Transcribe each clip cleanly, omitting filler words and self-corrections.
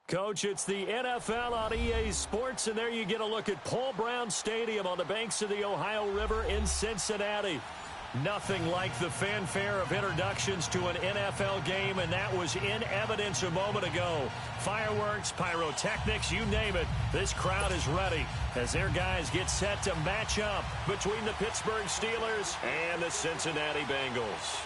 Coach, it's the NFL on EA Sports, and there you get a look at Paul Brown Stadium on the banks of the Ohio River in Cincinnati. Nothing like the fanfare of introductions to an NFL game, and that was in evidence a moment ago. Fireworks, pyrotechnics, you name it. This crowd is ready as their guys get set to match up between the Pittsburgh Steelers and the Cincinnati Bengals.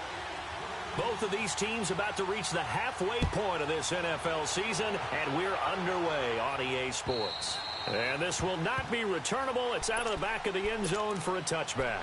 Both of these teams about to reach the halfway point of this NFL season, and we're underway on EA Sports. And this will not be returnable. It's out of the back of the end zone for a touchback.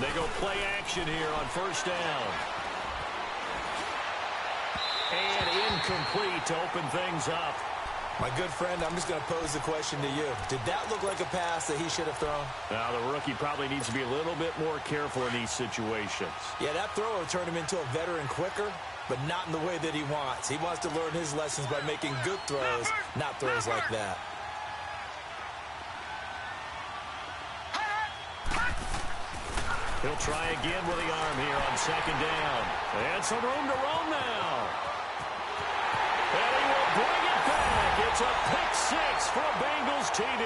They go play action here on first down. And incomplete to open things up. My good friend, I'm just going to pose the question to you. Did that look like a pass that he should have thrown? Now, the rookie probably needs to be a little bit more careful in these situations. Yeah, that throw will turn him into a veteran quicker, but not in the way that he wants. He wants to learn his lessons by making good throws, not throws like that. He'll try again with the arm here on second down. And some room to roam now. And he will bring it back. It's a pick six for a Bengals TD.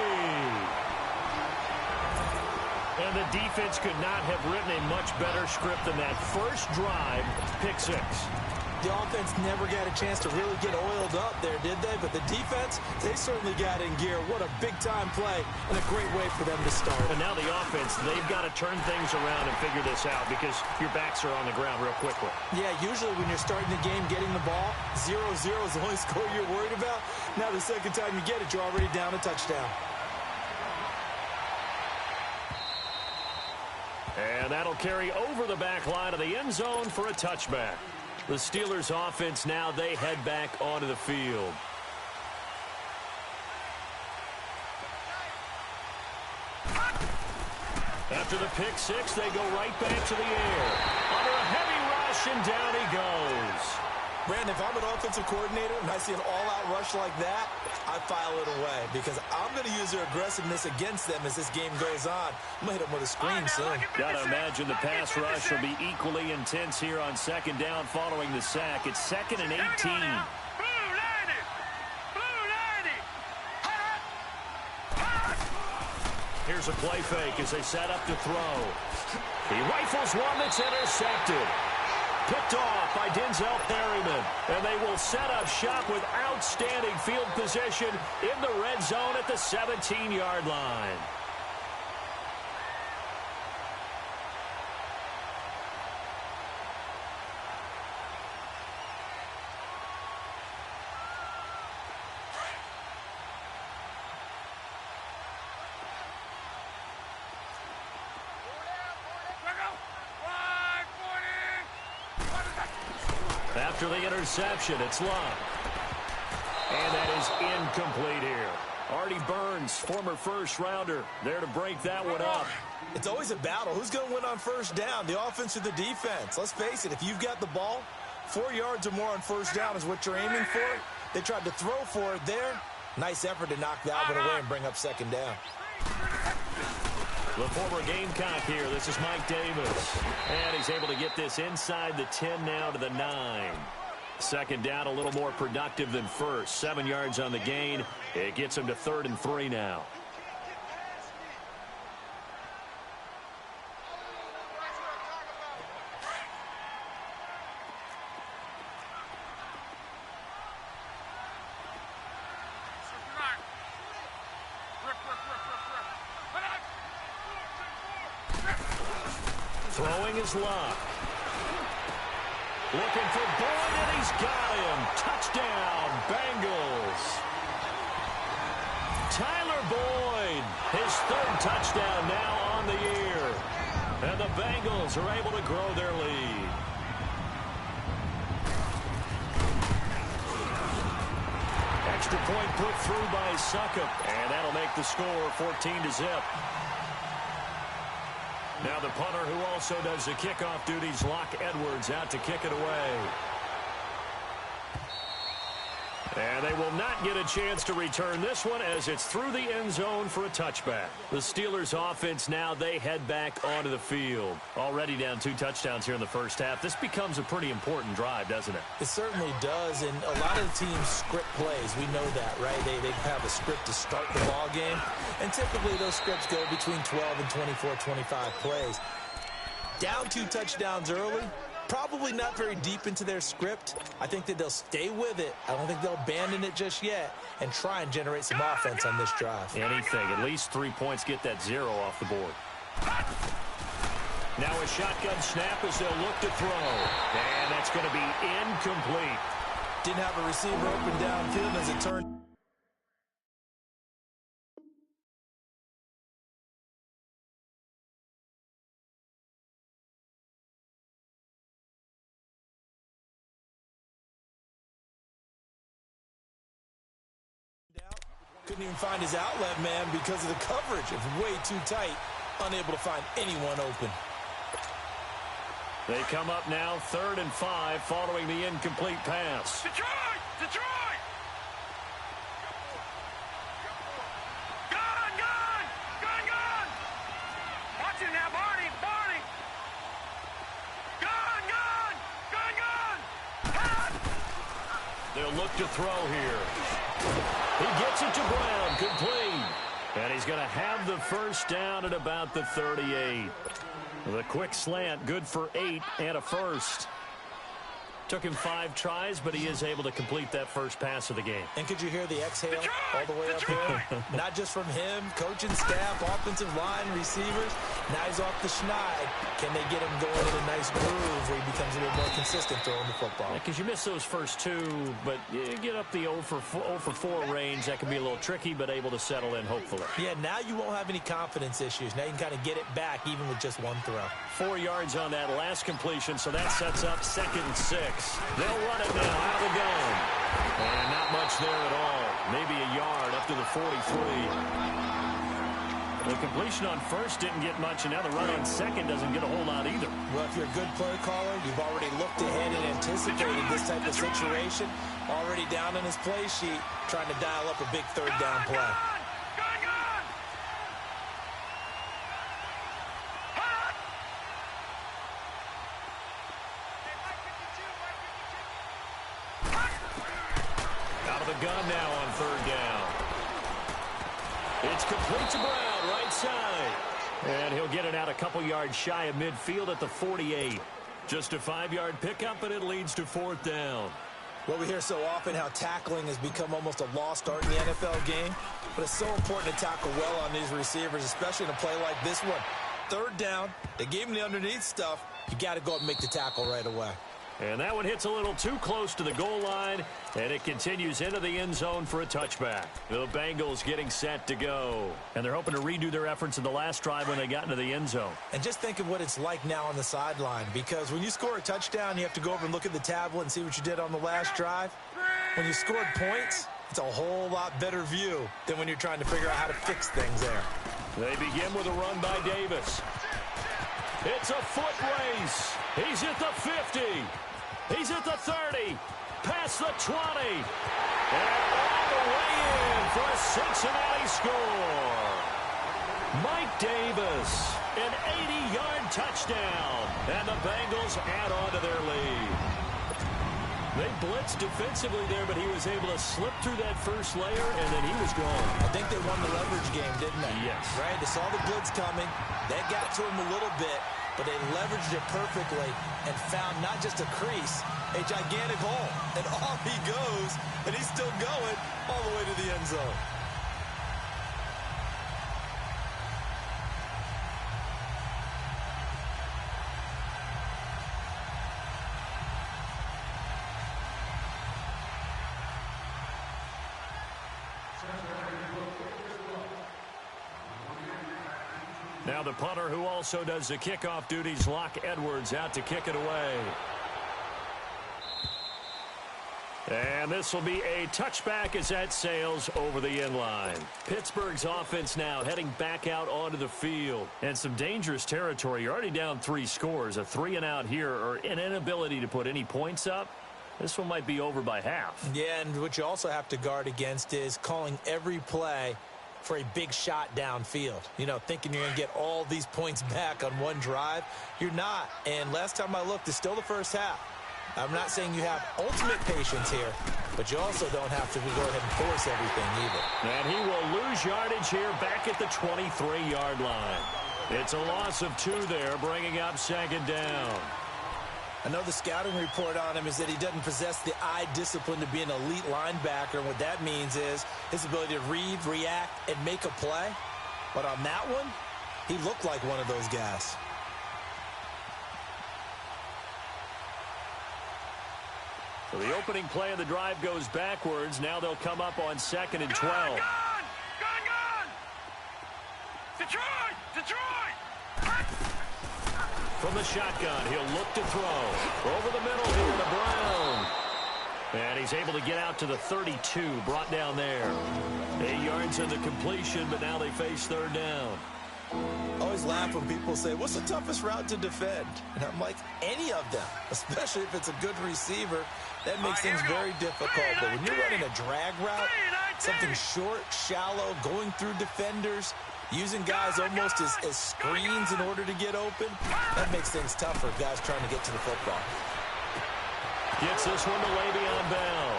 And the defense could not have written a much better script than that first drive, pick six. The offense never got a chance to really get oiled up there, did they? But the defense, they certainly got in gear. What a big-time play and a great way for them to start. And now the offense, they've got to turn things around and figure this out because your backs are on the ground real quickly. Yeah, usually when you're starting the game, getting the ball, 0-0 is the only score you're worried about. Now the second time you get it, you're already down a touchdown. And that'll carry over the back line of the end zone for a touchback. The Steelers offense now, they head back onto the field. After the pick six, they go right back to the air. Under a heavy rush, and down he goes. Brandon, if I'm an offensive coordinator and I see an all-out rush like that, I file it away because I'm going to use their aggressiveness against them as this game goes on. I'm going to hit them with a screen soon. Got to imagine the pass rush will be equally intense here on second down following the sack. It's 2nd and 18. Here's a play fake as they set up to throw. He rifles one that's intercepted. Picked off by Denzel Perryman. And they will set up shop with outstanding field position in the red zone at the 17-yard line. After the interception, it's Love. And that is incomplete here. Artie Burns, former first-rounder, there to break that one up. It's always a battle. Who's going to win on first down, the offense or the defense? Let's face it, if you've got the ball, 4 yards or more on first down is what you're aiming for. They tried to throw for it there. Nice effort to knock that one away and bring up second down. The former Gamecock here. This is Mike Davis. And he's able to get this inside the 10 now to the 9. Second down, a little more productive than first. 7 yards on the gain. It gets him to 3rd and 3 now. Throwing his luck. Looking for Boyd, and he's got him. Touchdown, Bengals. Tyler Boyd, his 3rd touchdown now on the year. And the Bengals are able to grow their lead. Extra point put through by Succop, and that'll make the score 14-0. Now the punter, who also does the kickoff duties, Locke Edwards, out to kick it away. And they will not get a chance to return this one as it's through the end zone for a touchback. The Steelers offense now, they head back onto the field. Already down 2 touchdowns here in the first half. This becomes a pretty important drive, doesn't it? It certainly does, and a lot of the teams script plays. We know that, right? They have a script to start the ball game, and typically those scripts go between 12 and 24, 25 plays. Down 2 touchdowns early. Probably not very deep into their script. I think that they'll stay with it. I don't think they'll abandon it just yet and try and generate some offense on this drive. Anything. At least 3 points, get that 0 off the board. Now a shotgun snap as they'll look to throw. And that's going to be incomplete. Didn't have a receiver open downfield as it turned. Couldn't even find his outlet man because of the coverage. It was way too tight. Unable to find anyone open. They come up now 3rd and 5 following the incomplete pass. Detroit! Detroit! Gun! Gun! Gun! Gun! Watch it now, Barney! Barney! Gun! Gun! Gun! Gun! Hot! They'll look to throw here. He gets it to Brown, complete. And he's going to have the first down at about the 38. The quick slant, good for 8 and a first. Took him 5 tries, but he is able to complete that first pass of the game. And could you hear the exhale all the way up here? Not just from him, coaching staff, offensive line, receivers. Now he's off the schneid. Can they get him going in a nice groove where he becomes a little more consistent throwing the football? Because you miss those first 2, but you get up the 0 for 4 range. That can be a little tricky, but able to settle in, hopefully. Yeah, now you won't have any confidence issues. Now you can kind of get it back even with just 1 throw. 4 yards on that last completion, so that sets up 2nd and 6. They'll run it now out of the gun. And not much there at all. Maybe a yard up to the 43. The completion on first didn't get much, and now the run on second doesn't get a whole lot either. Well, if you're a good play caller, you've already looked ahead and anticipated this type of situation. Already down on his play sheet, trying to dial up a big 3rd down play. Gun now on 3rd down. It's complete to Brown, right side. And he'll get it out a couple yards shy of midfield at the 48. Just a 5-yard pickup, and it leads to 4th down. Well, we hear so often how tackling has become almost a lost art in the NFL game. But it's so important to tackle well on these receivers, especially in a play like this one. 3rd down, they gave him the underneath stuff. You got to go up and make the tackle right away. And that one hits a little too close to the goal line, and it continues into the end zone for a touchback. The Bengals getting set to go. And they're hoping to redo their efforts in the last drive when they got into the end zone. And just think of what it's like now on the sideline, because when you score a touchdown, you have to go over and look at the tablet and see what you did on the last drive. When you scored points, it's a whole lot better view than when you're trying to figure out how to fix things there. They begin with a run by Davis. It's a foot race. He's at the 50. He's at the 30, past the 20, and all the way in for a Cincinnati score. Mike Davis, an 80-yard touchdown, and the Bengals add on to their lead. They blitzed defensively there, but he was able to slip through that first layer, and then he was gone. I think they won the leverage game, didn't they? Yes. Right? They saw the blitz coming. That got to him a little bit, but they leveraged it perfectly and found not just a crease, a gigantic hole. And off he goes, and he's still going all the way to the end zone. Now the punter who also does the kickoff duties, Locke Edwards, out to kick it away. And this will be a touchback as that sails over the end line. Pittsburgh's offense now heading back out onto the field. And some dangerous territory. You're already down 3 scores. A 3-and-out here or an inability to put any points up. This one might be over by half. Yeah, and what you also have to guard against is calling every play for a big shot downfield. You know, thinking you're going to get all these points back on one drive. You're not. And last time I looked, it's still the first half. I'm not saying you have ultimate patience here, but you also don't have to go ahead and force everything either. And he will lose yardage here back at the 23-yard line. It's a loss of 2 there, bringing up 2nd down. I know the scouting report on him is that he doesn't possess the eye discipline to be an elite linebacker. And what that means is his ability to read, react, and make a play. But on that one, he looked like one of those guys. So the opening play of the drive goes backwards. Now they'll come up on 2nd and 12. Gone! Detroit! Detroit! From the shotgun, he'll look to throw. Over the middle here to Brown. And he's able to get out to the 32, brought down there. 8 yards in the completion, but now they face 3rd down. I always laugh when people say, what's the toughest route to defend? And I'm like, any of them, especially if it's a good receiver. That makes things very difficult. But when you're running a drag route, something short, shallow, going through defenders, using guys almost as screens in order to get open, that makes things tough for guys trying to get to the football. Gets this one to Le'Veon Bell.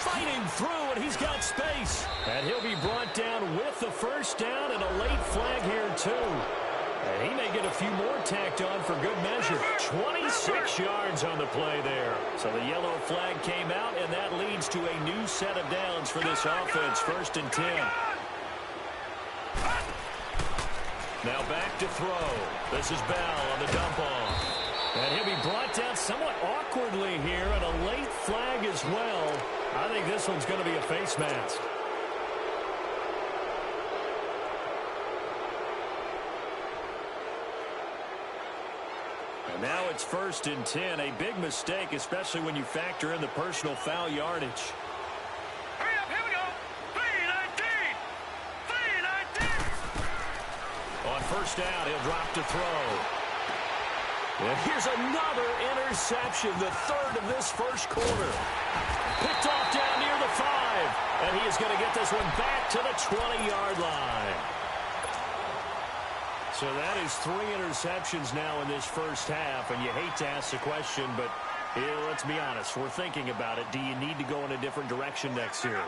Fighting through, and he's got space. And he'll be brought down with the 1st down and a late flag here, too. And he may get a few more tacked on for good measure. 26 yards on the play there. So the yellow flag came out, and that leads to a new set of downs for this offense. 1st and 10. Now back to throw. This is Bell on the dump off. And he'll be brought down somewhat awkwardly here, and a late flag as well. I think this one's going to be a face mask. And now it's 1st and 10. A big mistake, especially when you factor in the personal foul yardage. Hurry up, here we go. 3-19. 3-19. On 1st down, he'll drop to throw. And here's another interception, the 3rd of this 1st quarter. Picked off down near the 5. And he is going to get this one back to the 20-yard line. So that is 3 interceptions now in this 1st half. And you hate to ask the question, but let's be honest. We're thinking about it. Do you need to go in a different direction next year?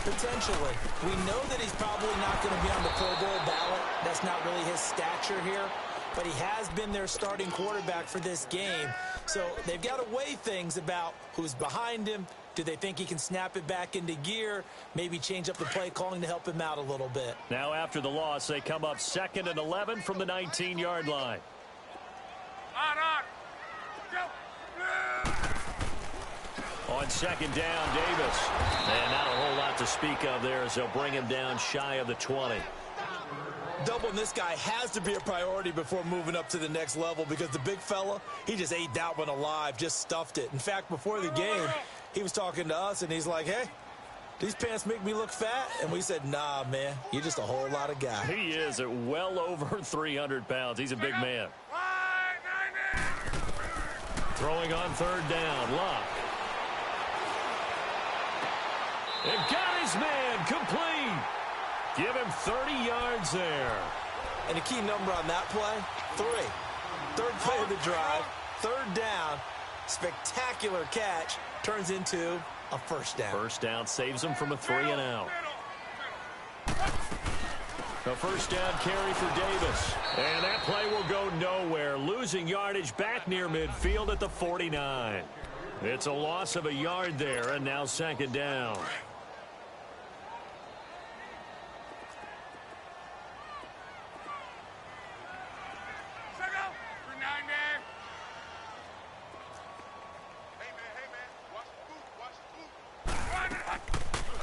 Potentially. We know that he's probably not going to be on the Pro Bowl ballot. That's not really his stature here. But he has been their starting quarterback for this game. So they've got to weigh things about who's behind him. Do they think he can snap it back into gear? Maybe change up the play calling to help him out a little bit. Now after the loss, they come up 2nd and 11 from the 19-yard line. On. Go. On 2nd down, Davis. And not a whole lot to speak of there as they'll bring him down shy of the 20. Doubling this guy has to be a priority before moving up to the next level because the big fella, he just ate that one alive, just stuffed it. In fact, before the game, he was talking to us, and he's like, hey, these pants make me look fat? And we said, nah, man, you're just a whole lot of guy. He is at well over 300 pounds. He's a big man. Throwing on 3rd down, Locke. And got his man complete. Give him 30 yards there. And the key number on that play, 3. 3rd play of the drive, 3rd down, spectacular catch, turns into a 1st down. 1st down saves him from a 3-and-out. The 1st down carry for Davis. And that play will go nowhere, losing yardage back near midfield at the 49. It's a loss of a yard there, and now 2nd down.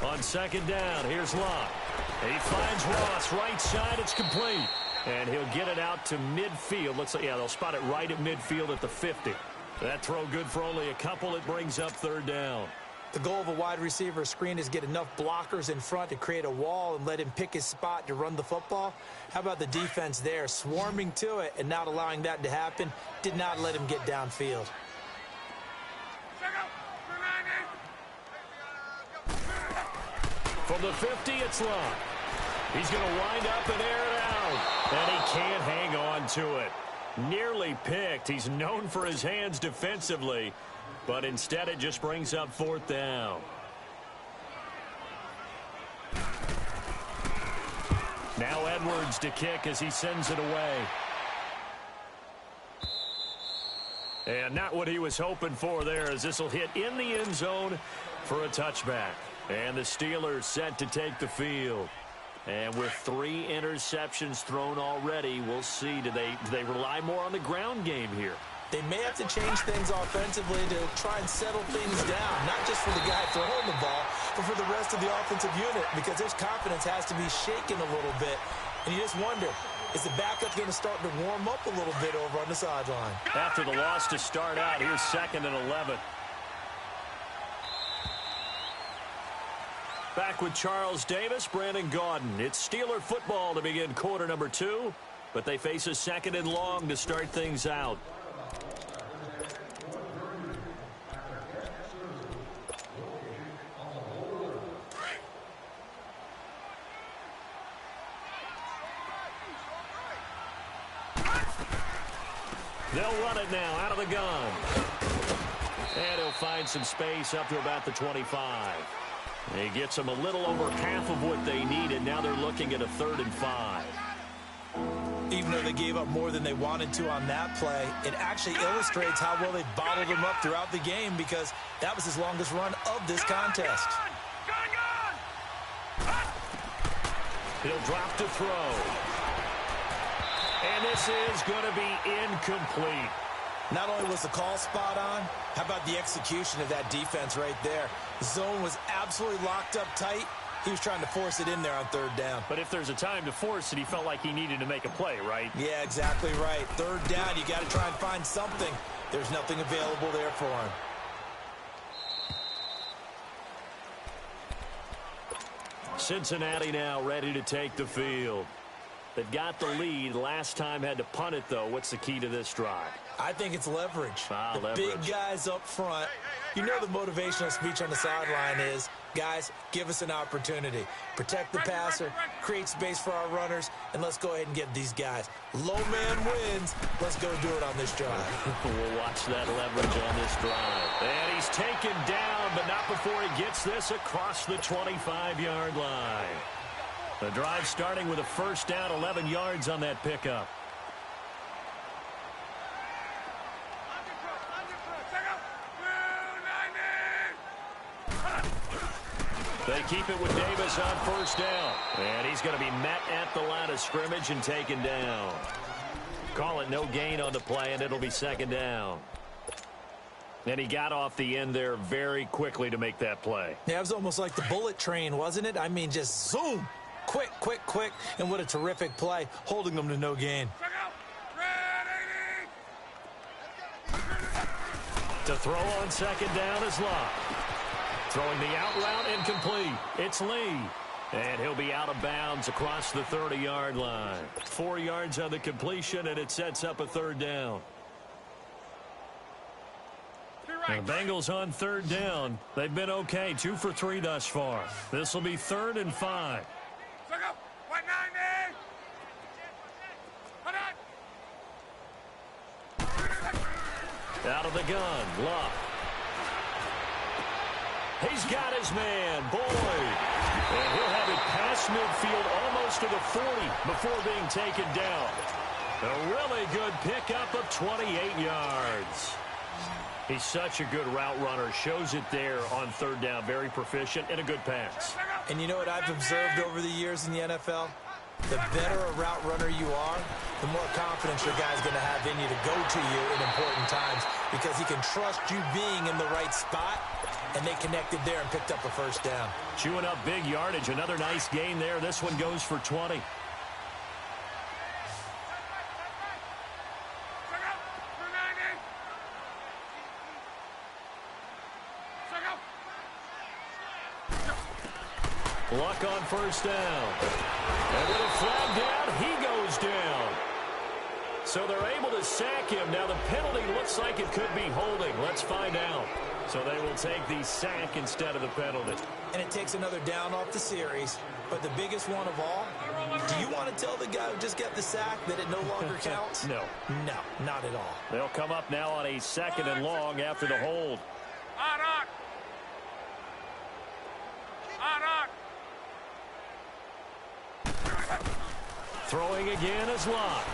On 2nd down, here's Locke. He finds Ross right side. It's complete. And he'll get it out to midfield. Looks like, yeah, they'll spot it right at midfield at the 50. That throw good for only a couple. It brings up third down. The goal of a wide receiver screen is get enough blockers in front to create a wall and let him pick his spot to run the football. How about the defense there, swarming to it and not allowing that to happen? Did not let him get downfield. From the 50, it's Love. He's going to wind up and air it out. And he can't hang on to it. Nearly picked. He's known for his hands defensively. But instead, it just brings up fourth down. Now Edwards to kick as he sends it away. And not what he was hoping for there, as this will hit in the end zone for a touchback. And the Steelers set to take the field. And with 3 interceptions thrown already, we'll see. Do they rely more on the ground game here? They may have to change things offensively to try and settle things down, not just for the guy throwing the ball, but for the rest of the offensive unit, because his confidence has to be shaken a little bit. And you just wonder, is the backup going to start to warm up a little bit over on the sideline? After the loss to start out, here's 2nd and 11. Back with Charles Davis, Brandon Gaudin. It's Steeler football to begin quarter number 2, but they face a 2nd and long to start things out. They'll run it now out of the gun. And he'll find some space up to about the 25. He gets them a little over half of what they needed. Now they're looking at a 3rd and 5. Even though they gave up more than they wanted to on that play, it actually illustrates how well they bottled him up throughout the game, because that was his longest run of this contest. He'll drop to throw. And this is going to be incomplete. Not only was the call spot on, how about the execution of that defense right there? The zone was absolutely locked up tight. He was trying to force it in there on 3rd down. But if there's a time to force it, he felt like he needed to make a play, right? Yeah, exactly right. 3rd down, you got to try and find something. There's nothing available there for him. Cincinnati now ready to take the field. They've got the lead. Last time had to punt it, though. What's the key to this drive? I think it's leverage. Leverage. Big guys up front. You know the motivational speech on the sideline is, guys, give us an opportunity. Protect the passer, create space for our runners, and let's go ahead and get these guys. Low man wins. Let's go do it on this drive. We'll watch that leverage on this drive. And he's taken down, but not before he gets this across the 25-yard line. The drive starting with a 1st down, 11 yards on that pickup. They keep it with Davis on 1st down. And he's going to be met at the line of scrimmage and taken down. Call it no gain on the play, and it'll be 2nd down. And he got off the end there very quickly to make that play. Yeah, it was almost like the bullet train, wasn't it? I mean, just zoom. Quick, quick, quick. And what a terrific play, holding them to no gain. To throw on 2nd down is Locke. Throwing the out route incomplete. It's Lee. And he'll be out of bounds across the 30-yard line. 4 yards on the completion, and it sets up a 3rd down. The Bengals on 3rd down. They've been okay, 2 for 3 thus far. This will be 3rd and 5. Out of the gun, Luck. He's got his man, Boyd. And he'll have it past midfield almost to the 40 before being taken down. A really good pickup of 28 yards. He's such a good route runner. Shows it there on 3rd down. Very proficient and a good pass. And you know what I've observed over the years in the NFL? The better a route runner you are, the more confidence your guy's going to have in you to go to you in important times, because he can trust you being in the right spot, and they connected there and picked up a 1st down. Chewing up big yardage. Another nice gain there. This one goes for 20. Luck on first down. And with a flag down, he goes down. So they're able to sack him. Now the penalty looks like it could be holding. Let's find out. So they will take the sack instead of the penalty. And it takes another down off the series. But the biggest one of all, do you want to tell the guy who just got the sack that it no longer counts? No. No, not at all. They'll come up now on a 2nd and long after the hold. Throwing again is Locke.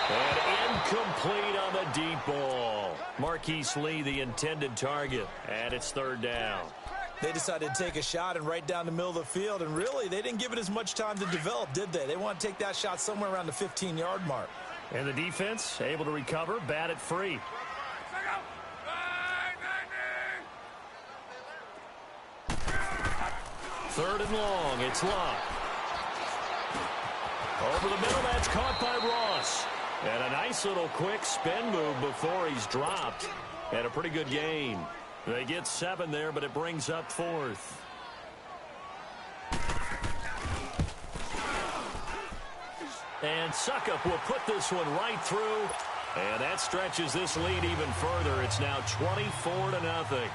And incomplete on the deep ball. Marquise Lee, the intended target. And it's 3rd down. They decided to take a shot and right down the middle of the field. And really, they didn't give it as much time to develop, did they? They want to take that shot somewhere around the 15-yard mark. And the defense able to recover, bat it free. Third and long, it's Locke. Over the middle, that's caught by Ross. And a nice little quick spin move before he's dropped. And a pretty good gain. They get 7 there, but it brings up 4th. And Suckup will put this one right through. And that stretches this lead even further. It's now 24-0.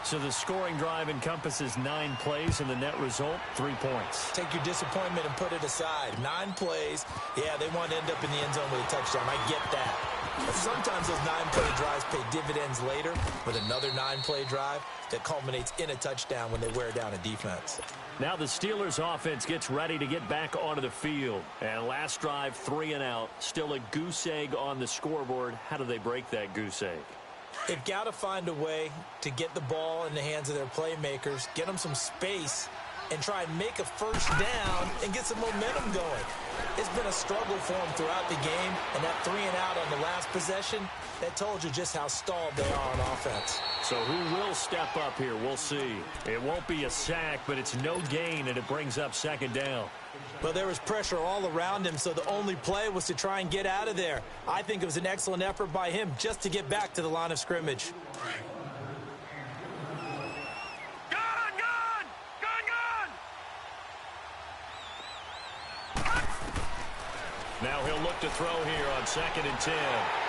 So the scoring drive encompasses 9 plays, and the net result, 3 points. Take your disappointment and put it aside. 9 plays. Yeah, they want to end up in the end zone with a touchdown. I get that. But sometimes those 9-play drives pay dividends later with another 9-play drive that culminates in a touchdown when they wear down a defense. Now the Steelers offense gets ready to get back onto the field. And last drive, 3 and out. Still a goose egg on the scoreboard. How do they break that goose egg? They've got to find a way to get the ball in the hands of their playmakers, get them some space, and try and make a first down and get some momentum going. It's been a struggle for them throughout the game, and that 3 and out on the last possession, that told you just how stalled they are on offense. So who will step up here? We'll see. It won't be a sack, but it's no gain, and it brings up 2nd down. Well, there was pressure all around him, so the only play was to try and get out of there. I think it was an excellent effort by him just to get back to the line of scrimmage. Now he'll look to throw here on 2nd and 10.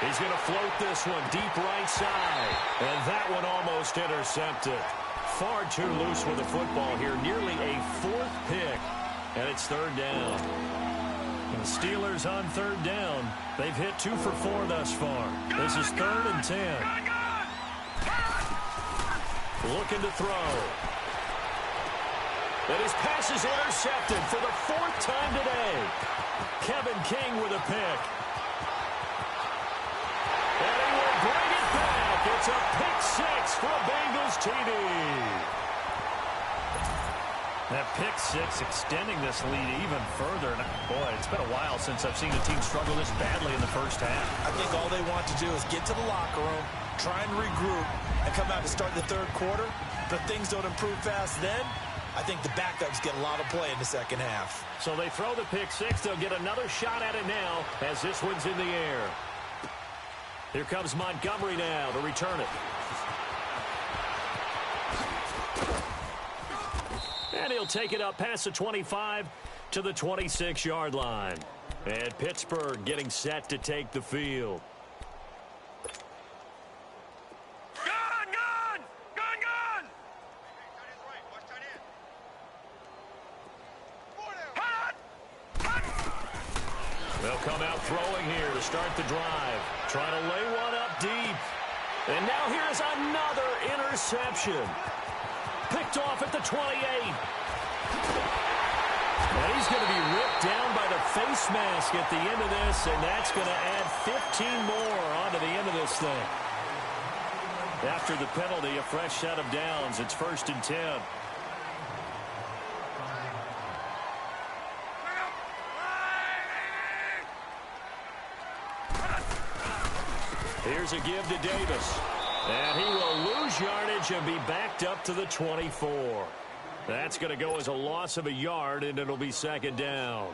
He's going to float this one deep right side. And that one almost intercepted. Far too loose with the football here. Nearly a 4th pick. And it's 3rd down. And the Steelers on 3rd down. They've hit 2 for 4 thus far. This is 3rd and 10. Looking to throw. And his pass is intercepted for the 4th time today. Kevin King with a pick. And he will bring it back. It's a pick 6 for a Bengals TD. That pick 6 extending this lead even further. And boy, it's been a while since I've seen a team struggle this badly in the first half. I think all they want to do is get to the locker room, try and regroup, and come out to start the 3rd quarter. But things don't improve fast then. I think the backups get a lot of play in the 2nd half. So they throw the pick 6. They'll get another shot at it now as this one's in the air. Here comes Montgomery now to return it. And he'll take it up past the 25 to the 26-yard line. And Pittsburgh getting set to take the field. They'll come out throwing here to start the drive. Trying to lay one up deep. And now here's another interception. Picked off at the 28. And he's going to be ripped down by the face mask at the end of this, and that's going to add 15 more onto the end of this thing. After the penalty, a fresh set of downs. It's 1st and 10. Here's a give to Davis. And he will lose yardage and be backed up to the 24. That's going to go as a loss of a yard, and it'll be 2nd down.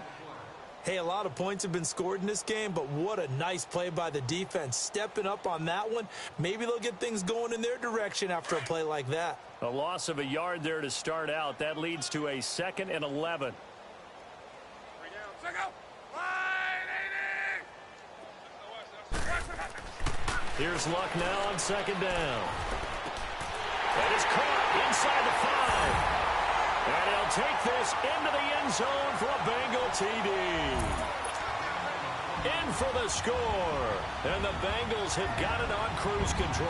Hey, a lot of points have been scored in this game, but what a nice play by the defense. Stepping up on that one, maybe they'll get things going in their direction after a play like that. A loss of a yard there to start out. That leads to a 2nd and 11. Here's Luck now on 2nd down. That is caught inside the 5. And he'll take this into the end zone for a Bengal TD. In for the score. And the Bengals have got it on cruise control.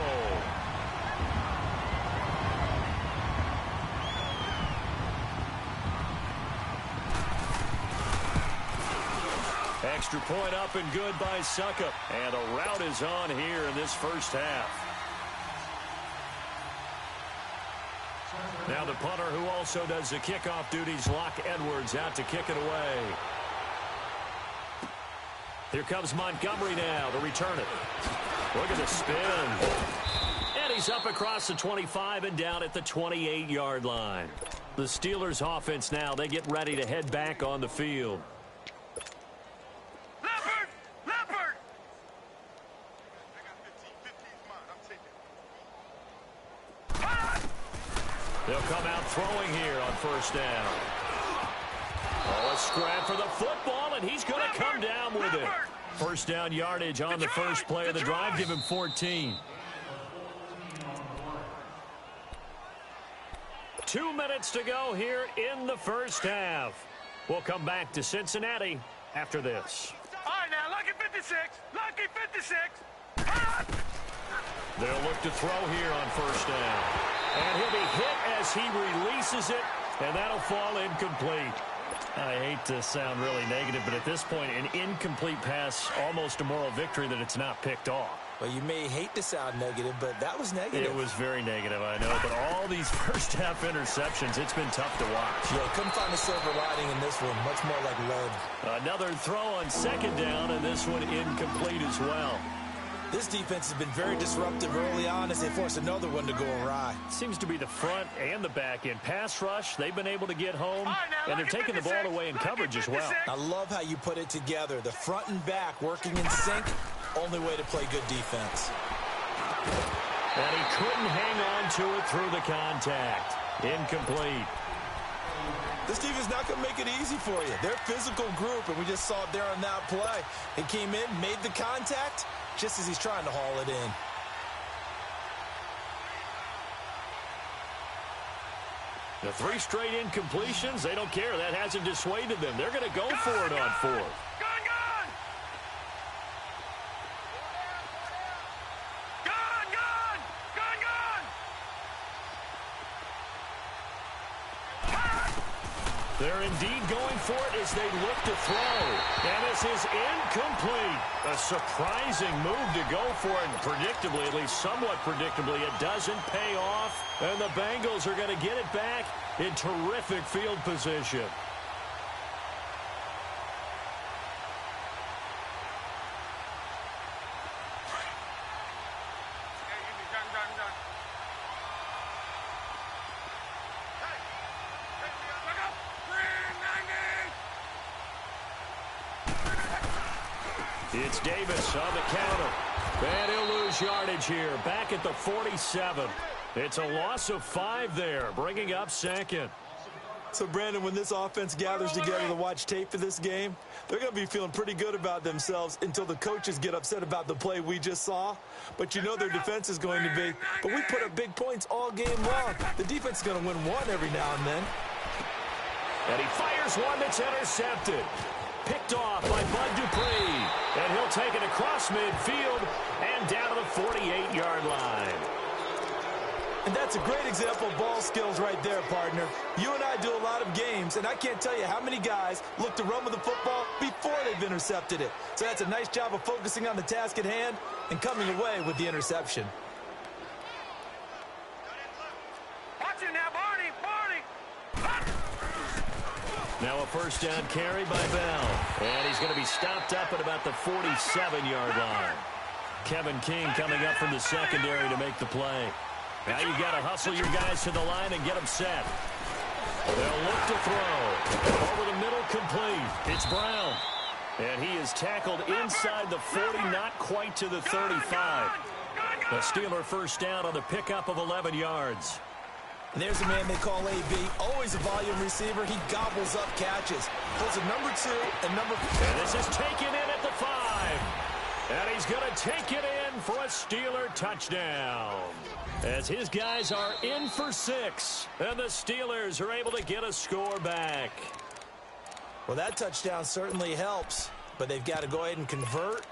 Extra point up and good by Suckup. And a rout is on here in this first half. Now the punter who also does the kickoff duties, Locke Edwards, out to kick it away. Here comes Montgomery now to return it. Look at the spin. And he's up across the 25 and down at the 28-yard line. The Steelers offense now, they get ready to head back on the field. They'll come out throwing here on 1st down. Oh, a scrap for the football, and he's going to come down with it. 1st down yardage on the first play of the drive. Give him 14. 2 minutes to go here in the first half. We'll come back to Cincinnati after this. All right, now, lucky 56. Lucky 56. They'll look to throw here on 1st down. And he'll be hit as he releases it, and that'll fall incomplete. I hate to sound really negative, but at this point, an incomplete pass, almost a moral victory that it's not picked off. Well, you may hate to sound negative, but that was negative. It was very negative, I know. But all these first-half interceptions, it's been tough to watch. Yeah, couldn't find a silver lining in this one. Much more like lead. Another throw on 2nd down, and this one incomplete as well. This defense has been very disruptive early on as they force another one to go awry. Seems to be the front and the back end. Pass rush, they've been able to get home, and they're taking the ball away in coverage as well. I love how you put it together. The front and back working in sync, only way to play good defense. And he couldn't hang on to it through the contact. Incomplete. This defense is not going to make it easy for you. They're a physical group, and we just saw it there on that play. He came in, made the contact, just as he's trying to haul it in. The 3 straight incompletions, they don't care. That hasn't dissuaded them. They're going to go for it on 4th. They're indeed going for it as they look to throw. And this is incomplete. A surprising move to go for it. And predictably, at least somewhat predictably, it doesn't pay off. And the Bengals are going to get it back in terrific field position. It's Davis on the counter. And he'll lose yardage here. Back at the 47. It's a loss of 5 there, bringing up 2nd. So, Brandon, when this offense gathers together to watch tape for this game, they're going to be feeling pretty good about themselves until the coaches get upset about the play we just saw. But you know their defense is going to be. But we put up big points all game long. The defense is going to win one every now and then. And he fires one that's intercepted. Picked off by Bud Dupree. And he'll take it across midfield and down to the 48-yard line. And that's a great example of ball skills right there, partner. You and I do a lot of games, and I can't tell you how many guys look to run with the football before they've intercepted it. So that's a nice job of focusing on the task at hand and coming away with the interception. Watch it now, Barney! Now a first down carry by Bell. And he's going to be stopped up at about the 47-yard line. Kevin King coming up from the secondary to make the play. Now you got to hustle your guys to the line and get them set. They'll look to throw. Over the middle, complete. It's Brown. And he is tackled inside the 40, not quite to the 35. The Steeler first down on the pickup of 11 yards. And there's a man they call AB, always a volume receiver. He gobbles up catches. Pulls a number 2 and number 4. And this is taken in at the 5. And he's going to take it in for a Steeler touchdown. As his guys are in for 6. And the Steelers are able to get a score back. Well, that touchdown certainly helps. But they've got to go ahead and convert,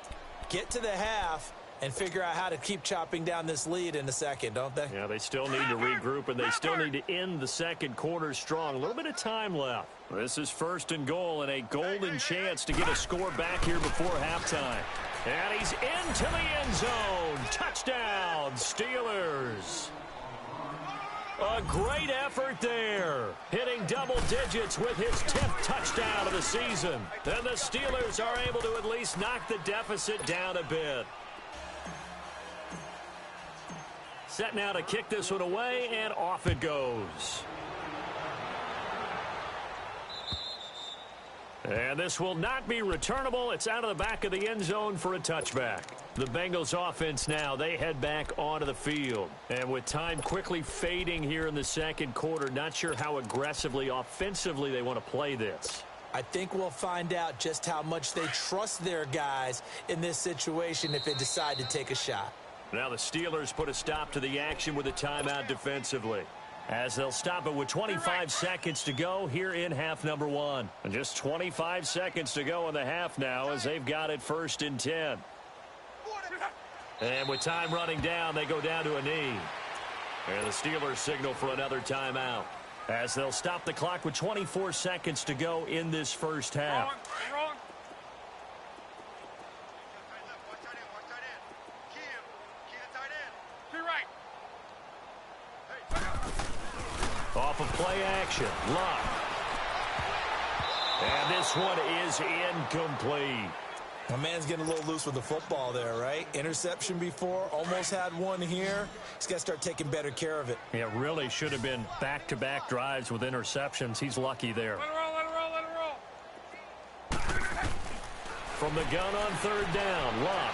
get to the half, and figure out how to keep chopping down this lead in the second, don't they? Yeah, they still need to regroup, and they still need to end the second quarter strong. A little bit of time left. This is 1st and goal, and a golden chance to get a score back here before halftime. And he's into the end zone. Touchdown, Steelers. A great effort there. Hitting double digits with his 10th touchdown of the season. And the Steelers are able to at least knock the deficit down a bit. Set now to kick this one away, and off it goes. And this will not be returnable. It's out of the back of the end zone for a touchback. The Bengals offense now, they head back onto the field. And with time quickly fading here in the second quarter, not sure how aggressively, offensively they want to play this. I think we'll find out just how much they trust their guys in this situation if they decide to take a shot. Now the Steelers put a stop to the action with a timeout defensively, as they'll stop it with 25 seconds to go here in half number 1. And just 25 seconds to go in the half now as they've got it 1st and 10. And with time running down, they go down to a knee. And the Steelers signal for another timeout, as they'll stop the clock with 24 seconds to go in this first half. Wrong. Off of play action, Luck. And this one is incomplete. My man's getting a little loose with the football there, right? Interception before, almost had one here. He's got to start taking better care of it. Yeah, really should have been back-to-back drives with interceptions. He's lucky there. Let it roll. From the gun on 3rd down, Luck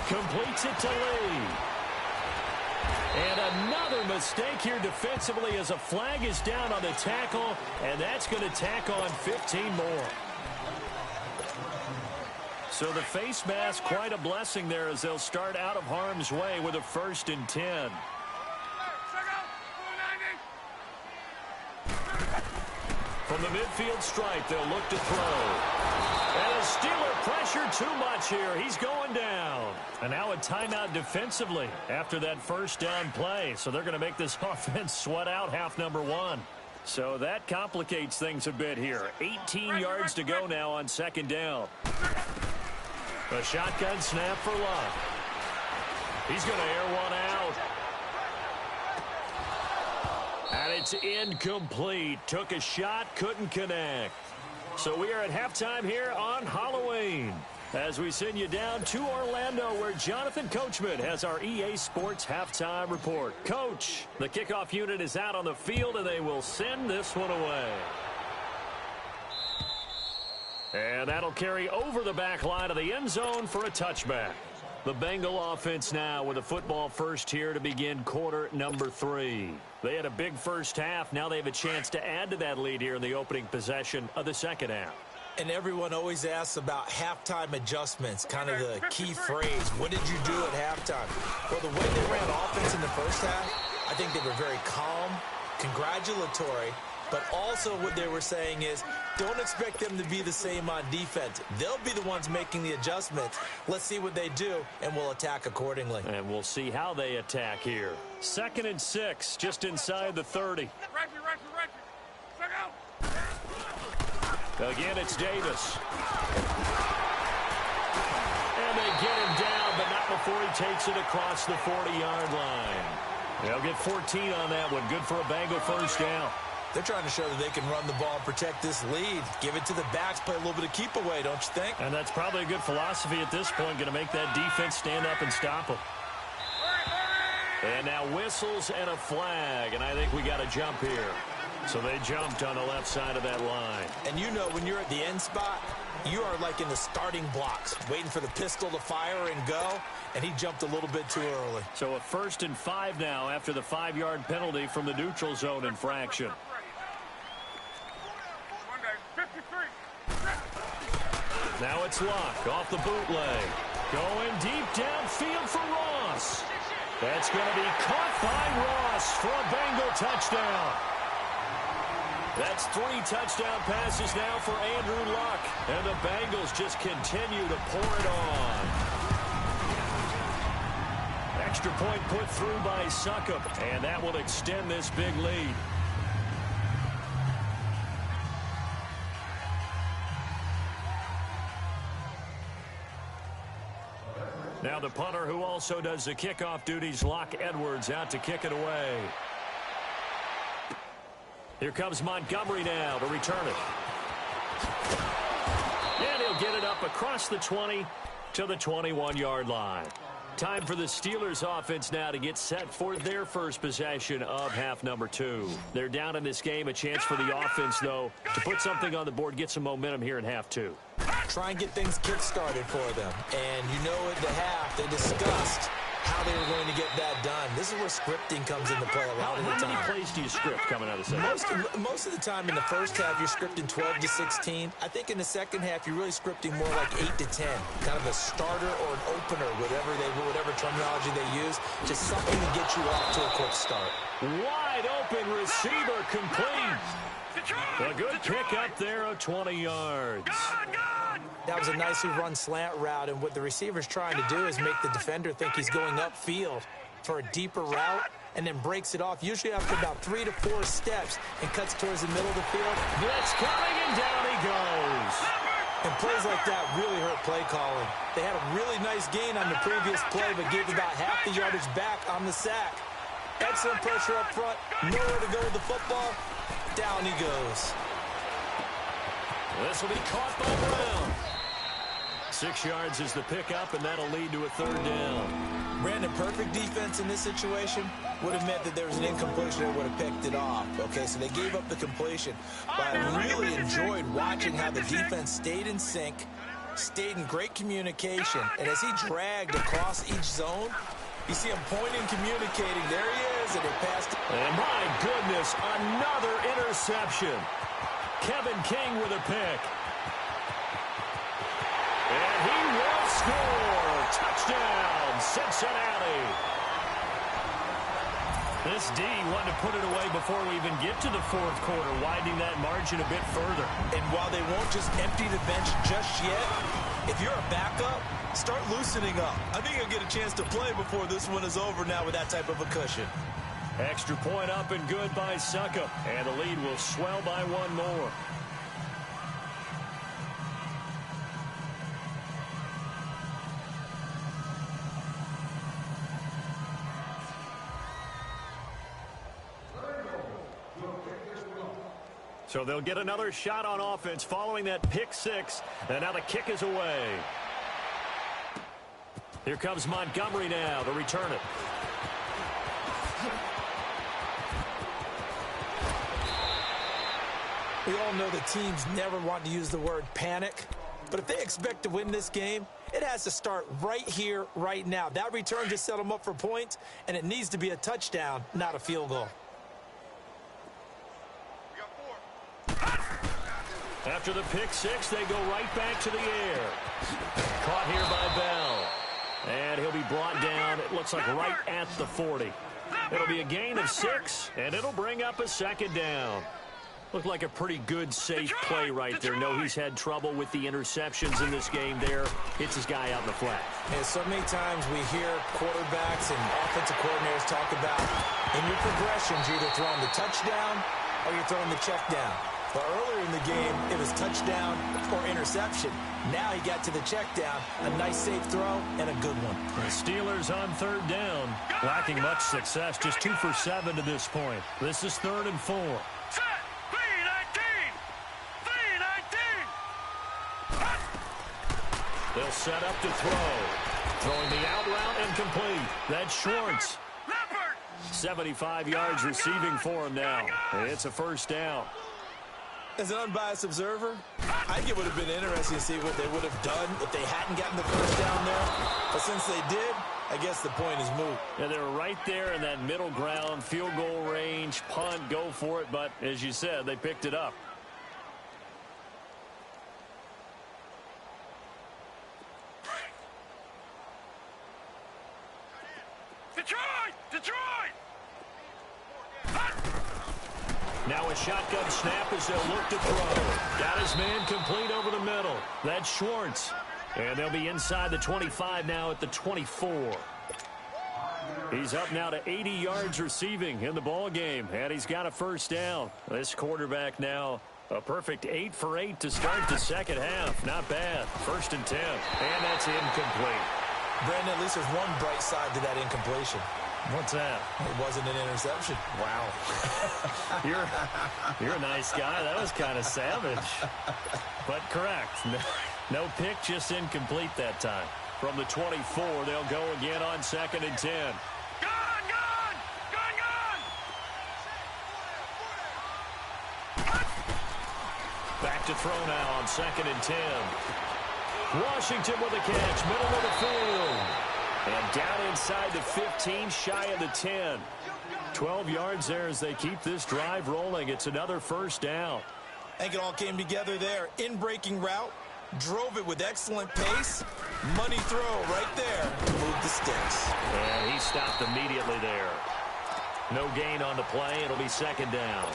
completes it to Lee. And another mistake here defensively as a flag is down on the tackle, and that's going to tack on 15 more. So the face mask, quite a blessing there as they'll start out of harm's way with a 1st and 10. From the midfield stripe, they'll look to throw. And a Steeler pressure too much here. He's going down. And now a timeout defensively after that 1st down play. So they're going to make this offense sweat out half number 1. So that complicates things a bit here. 18 yards to go now on 2nd down. A shotgun snap for Luck. He's going to air one out. And it's incomplete. Took a shot, couldn't connect. So we are at halftime here on Halloween, as we send you down to Orlando, where Jonathan Coachman has our EA Sports halftime report. Coach, the kickoff unit is out on the field, and they will send this one away. And that'll carry over the back line of the end zone for a touchback. The Bengal offense now with a football first here to begin quarter number 3. They had a big first half. Now they have a chance to add to that lead here in the opening possession of the second half. And everyone always asks about halftime adjustments, kind of the key phrase. What did you do at halftime? Well, the way they ran offense in the first half, I think they were very calm, congratulatory, but also what they were saying is, don't expect them to be the same on defense. They'll be the ones making the adjustments. Let's see what they do, and we'll attack accordingly. And we'll see how they attack here. 2nd and 6, just inside the 30. Again, it's Davis. And they get him down, but not before he takes it across the 40-yard line. They'll get 14 on that one. Good for a Bengal first down. They're trying to show that they can run the ball and protect this lead. Give it to the backs, play a little bit of keep away, don't you think? And that's probably a good philosophy at this point, going to make that defense stand up and stop them. And now whistles and a flag, and I think we got a jump here. So they jumped on the left side of that line. And you know when you're at the end spot, you are like in the starting blocks, waiting for the pistol to fire and go, and he jumped a little bit too early. So a 1st and 5 now after the 5-yard penalty from the neutral zone infraction. Now it's Luck off the bootleg. Going deep downfield for Ross. That's going to be caught by Ross for a Bengal touchdown. That's 3 touchdown passes now for Andrew Luck. And the Bengals just continue to pour it on. Extra point put through by Succop. And that will extend this big lead. Now the punter who also does the kickoff duties, Locke Edwards, out to kick it away. Here comes Montgomery now to return it. And he'll get it up across the 20 to the 21-yard line. Time for the Steelers offense now to get set for their first possession of half number 2. They're down in this game. A chance for the offense, though, to put something on the board, get some momentum here in half 2. Try and get things kick-started for them. And you know at the half, they discussed how they were going to get that done. This is where scripting comes into play a lot of the time. How many plays do you script coming out of the second? Most of the time in the first half, you're scripting 12 to 16. I think in the second half, you're really scripting more like 8 to 10. Kind of a starter or an opener, whatever terminology they use. Just something to get you off to a quick start. Wide open receiver complete. A good pick up there of 20 yards. That was a nicely run slant route, and what the receiver's trying to do is make the defender think he's going upfield for a deeper route and then breaks it off, usually after about 3 to 4 steps, and cuts towards the middle of the field. Blitz coming, and down he goes. And plays like that really hurt play calling. They had a really nice gain on the previous play, but gave about half the yardage back on the sack. Excellent pressure up front, nowhere to go with the football. Down he goes. This will be caught by Brown. 6 yards is the pickup, and that'll lead to a 3rd down. Brandon, perfect defense in this situation would have meant that there was an incompletion that would have picked it off. Okay, so they gave up the completion. But I really enjoyed watching how the defense stayed in sync, stayed in great communication, and as he dragged across each zone, you see him pointing, communicating. There he is, and it passed. And my goodness, another interception. Kevin King with a pick. And he will score. Touchdown, Cincinnati. This D wanted to put it away before we even get to the 4th quarter, widening that margin a bit further. And while they won't just empty the bench just yet, if you're a backup, start loosening up. I think you'll get a chance to play before this one is over now with that type of a cushion. Extra point up and good by Succop. And the lead will swell by 1 more. So they'll get another shot on offense following that pick 6. And now the kick is away. Here comes Montgomery now to return it. We all know the teams never want to use the word panic. But if they expect to win this game, it has to start right here, right now. That return just set them up for points, and it needs to be a touchdown, not a field goal. After the pick 6, they go right back to the air. Caught here by Bell. And he'll be brought down, it looks like right at the 40. It'll be a gain of 6, and it'll bring up a 2nd down. Looked like a pretty good, safe play right there. No, he's had trouble with the interceptions in this game there. Hits his guy out in the flat. And so many times we hear quarterbacks and offensive coordinators talk about in your progressions, you're either throwing the touchdown or you're throwing the check down. But earlier in the game, it was touchdown or interception. Now he got to the check down. A nice safe throw and a good one. The Steelers on 3rd down. Lacking much success. Just 2 for 7 to this point. This is 3rd and 4. They'll set up to throw. Throwing the out route and complete. That's Schwartz. 75 yards receiving for him now. It's a first down. As an unbiased observer, I think it would have been interesting to see what they would have done if they hadn't gotten the first down there. But since they did, I guess the point is moot. Yeah, they were right there in that middle ground, field goal range, punt, go for it. But as you said, they picked it up. Detroit! Now a shotgun snap as they'll look to throw. Got his man complete over the middle. That's Schwartz. And they'll be inside the 25 now at the 24. He's up now to 80 yards receiving in the ball game, and he's got a first down. This quarterback now a perfect 8 for 8 to start the second half. Not bad. 1st and 10. And that's incomplete. Brandon, at least there's one bright side to that incompletion. What's that? It wasn't an interception. Wow. You're a nice guy. That was kind of savage. But correct. No pick, just incomplete that time. From the 24, they'll go again on 2nd and 10. Gone! Back to throw now on 2nd and 10. Washington with a catch, middle of the field. And down inside the 15, shy of the 10. 12 yards there as they keep this drive rolling. It's another first down. I think it all came together there. In-breaking route, drove it with excellent pace. Money throw right there. Moved the sticks. And he stopped immediately there. No gain on the play. It'll be 2nd down.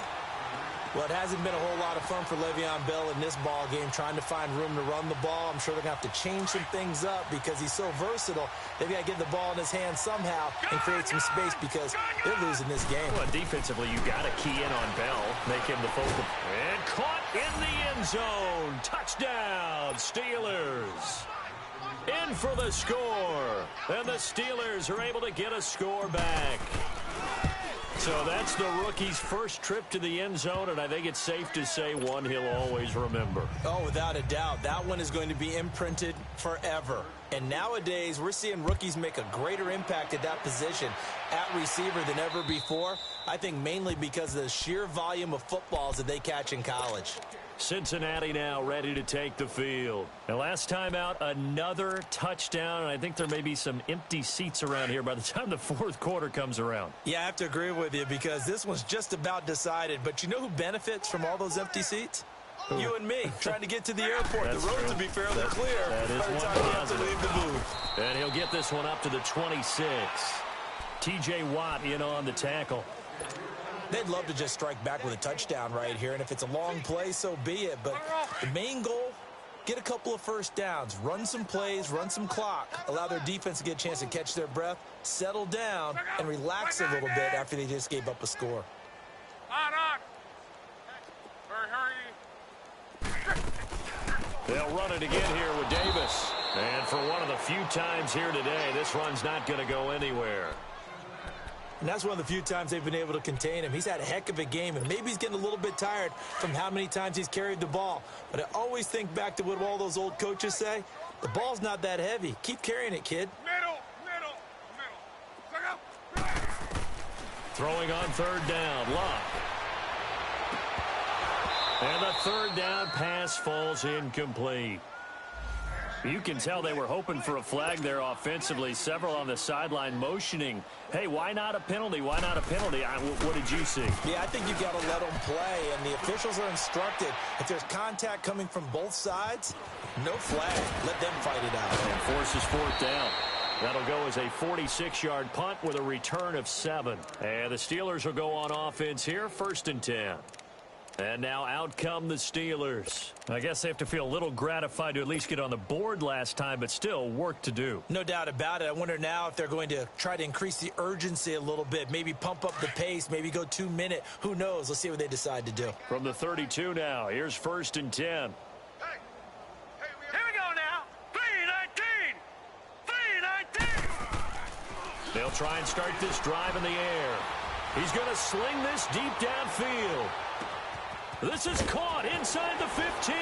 Well, it hasn't been a whole lot of fun for Le'Veon Bell in this ball game, trying to find room to run the ball. I'm sure they're going to have to change some things up because he's so versatile. They've got to get the ball in his hands somehow and create some space because they're losing this game. Well, defensively, you got to key in on Bell, make him the focal. And caught in the end zone. Touchdown, Steelers. In for the score. And the Steelers are able to get a score back. So that's the rookie's first trip to the end zone, and I think it's safe to say one he'll always remember. Oh, without a doubt. That one is going to be imprinted forever. And nowadays, we're seeing rookies make a greater impact at that position at receiver than ever before. I think mainly because of the sheer volume of footballs that they catch in college. Cincinnati now ready to take the field. And last time out, another touchdown, and I think there may be some empty seats around here by the time the 4th quarter comes around. Yeah, I have to agree with you because this one's just about decided. But you know who benefits from all those empty seats? Who? You and me, trying to get to the airport. The roads will be fairly clear that is by the time we have to leave the booth. And he'll get this one up to the 26. T.J. Watt in on the tackle. They'd love to just strike back with a touchdown right here, and if it's a long play, so be it. But the main goal, get a couple of first downs, run some plays, run some clock, allow their defense to get a chance to catch their breath, settle down, and relax a little bit after they just gave up a score. On. Hurry. They'll run it again here with Davis. And for one of the few times here today, this run's not going to go anywhere. And that's one of the few times they've been able to contain him. He's had a heck of a game, and maybe he's getting a little bit tired from how many times he's carried the ball. But I always think back to what all those old coaches say. The ball's not that heavy. Keep carrying it, kid. Middle. Throwing on 3rd down, Luck. And the 3rd down pass falls incomplete. You can tell they were hoping for a flag there offensively. Several on the sideline motioning. Hey, why not a penalty? Why not a penalty? What did you see? Yeah, I think you've got to let them play, and the officials are instructed. If there's contact coming from both sides, no flag. Let them fight it out. And forces 4th down. That'll go as a 46-yard punt with a return of 7. And the Steelers will go on offense here, 1st and 10. And now out come the Steelers. I guess they have to feel a little gratified to at least get on the board last time, but still work to do. No doubt about it. I wonder now if they're going to try to increase the urgency a little bit, maybe pump up the pace, maybe go 2-minute. Who knows? Let's see what they decide to do. From the 32 now, here's 1st and 10. Here we go now. 3-19. They'll try and start this drive in the air. He's going to sling this deep downfield. This is caught inside the 15.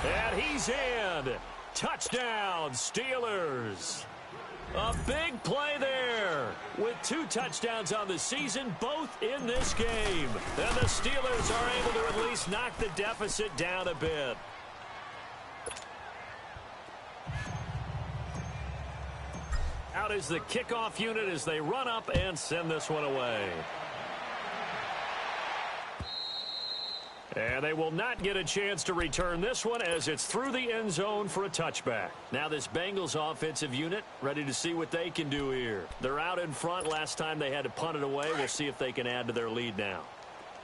And he's in. Touchdown, Steelers. A big play there with 2 touchdowns on the season, both in this game. And the Steelers are able to at least knock the deficit down a bit. Out is the kickoff unit as they run up and send this one away. And they will not get a chance to return this one as it's through the end zone for a touchback. Now this Bengals offensive unit ready to see what they can do here. They're out in front. Last time they had to punt it away. We'll see if they can add to their lead now.